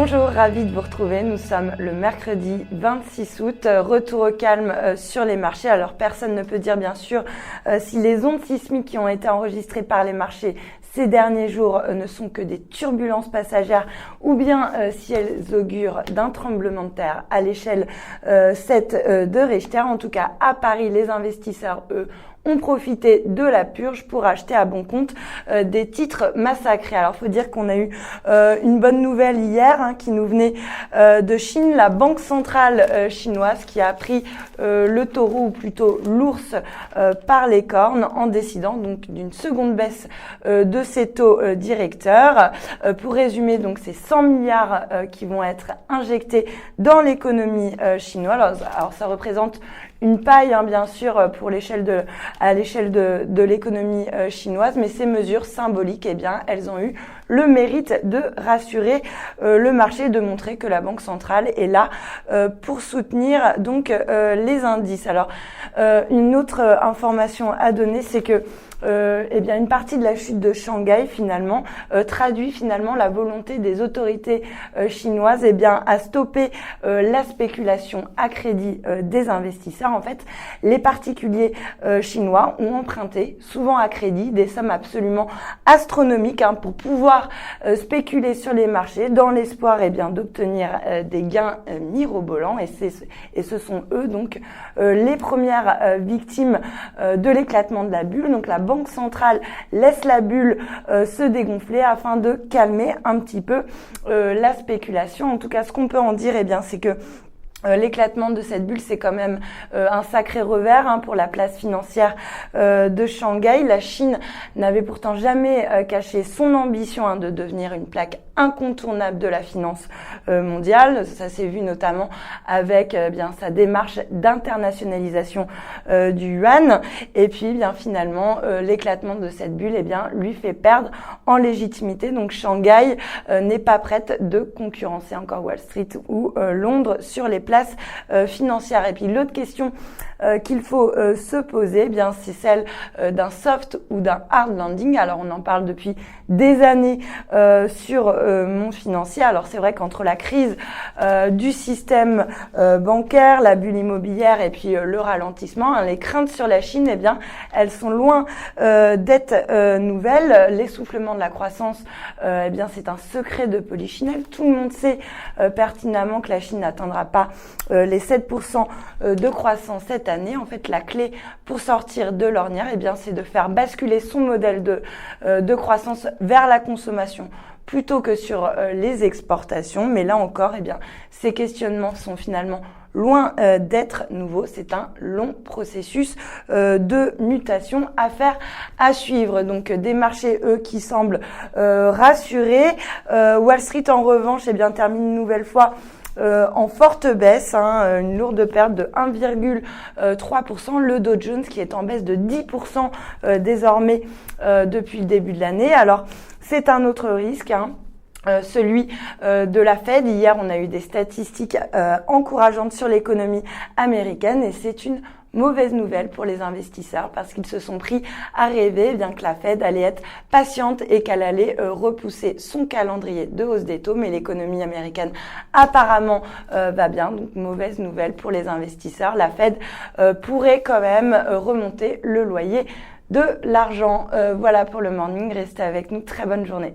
Bonjour, ravi de vous retrouver. Nous sommes le mercredi 26 août. Retour au calme sur les marchés. Alors personne ne peut dire bien sûr si les ondes sismiques qui ont été enregistrées par les marchés ces derniers jours ne sont que des turbulences passagères ou bien si elles augurent d'un tremblement de terre à l'échelle 7 de Richter. En tout cas, à Paris, les investisseurs, eux, ont profité de la purge pour acheter à bon compte des titres massacrés. Alors, faut dire qu'on a eu une bonne nouvelle hier qui nous venait de Chine. La banque centrale chinoise qui a pris le taureau, ou plutôt l'ours, par les cornes en décidant donc d'une seconde baisse de ses taux directeurs. Pour résumer, donc ces 100 milliards qui vont être injectés dans l'économie chinoise. Alors, ça représente une paille, bien sûr, à l'échelle de l'économie chinoise, mais ces mesures symboliques, elles ont eu le mérite de rassurer le marché, de montrer que la Banque centrale est là pour soutenir donc les indices. Alors, une autre information à donner, c'est que une partie de la chute de Shanghai finalement traduit finalement la volonté des autorités chinoises à stopper la spéculation à crédit des investisseurs. En fait, les particuliers chinois ont emprunté souvent à crédit des sommes absolument astronomiques pour pouvoir spéculer sur les marchés dans l'espoir d'obtenir des gains mirobolants, et ce sont eux donc les premières victimes de l'éclatement de la bulle. Donc la Banque centrale laisse la bulle se dégonfler afin de calmer un petit peu la spéculation. En tout cas, ce qu'on peut en dire, c'est que l'éclatement de cette bulle, c'est quand même un sacré revers pour la place financière de Shanghai. La Chine n'avait pourtant jamais caché son ambition de devenir une plaque incontournable de la finance mondiale. Ça s'est vu notamment avec sa démarche d'internationalisation du yuan. Et puis finalement, l'éclatement de cette bulle lui fait perdre en légitimité. Donc Shanghai n'est pas prête de concurrencer encore Wall Street ou Londres sur les places financières. Et puis l'autre question qu'il faut se poser, c'est celle d'un soft ou d'un hard landing. Alors on en parle depuis des années sur monde financier. Alors c'est vrai qu'entre la crise du système bancaire, la bulle immobilière et puis le ralentissement, les craintes sur la Chine, elles sont loin d'être nouvelles. L'essoufflement de la croissance, c'est un secret de polichinelle. Tout le monde sait pertinemment que la Chine n'atteindra pas les 7% de croissance cette année. En fait, la clé pour sortir de l'ornière, c'est de faire basculer son modèle de croissance vers la consommation plutôt que sur les exportations. Mais là encore, ces questionnements sont finalement loin d'être nouveaux. C'est un long processus de mutation à suivre. Donc des marchés, eux, qui semblent rassurés. Wall Street, en revanche, termine une nouvelle fois en forte baisse, une lourde perte de 1,3%. Le Dow Jones qui est en baisse de 10% désormais depuis le début de l'année. Alors, c'est un autre risque, celui de la Fed. Hier, on a eu des statistiques encourageantes sur l'économie américaine, et c'est une mauvaise nouvelle pour les investisseurs parce qu'ils se sont pris à rêver que la Fed allait être patiente et qu'elle allait repousser son calendrier de hausse des taux, mais l'économie américaine apparemment va bien. Donc mauvaise nouvelle pour les investisseurs. La Fed pourrait quand même remonter le loyer de l'argent. Voilà pour le morning. Restez avec nous. Très bonne journée.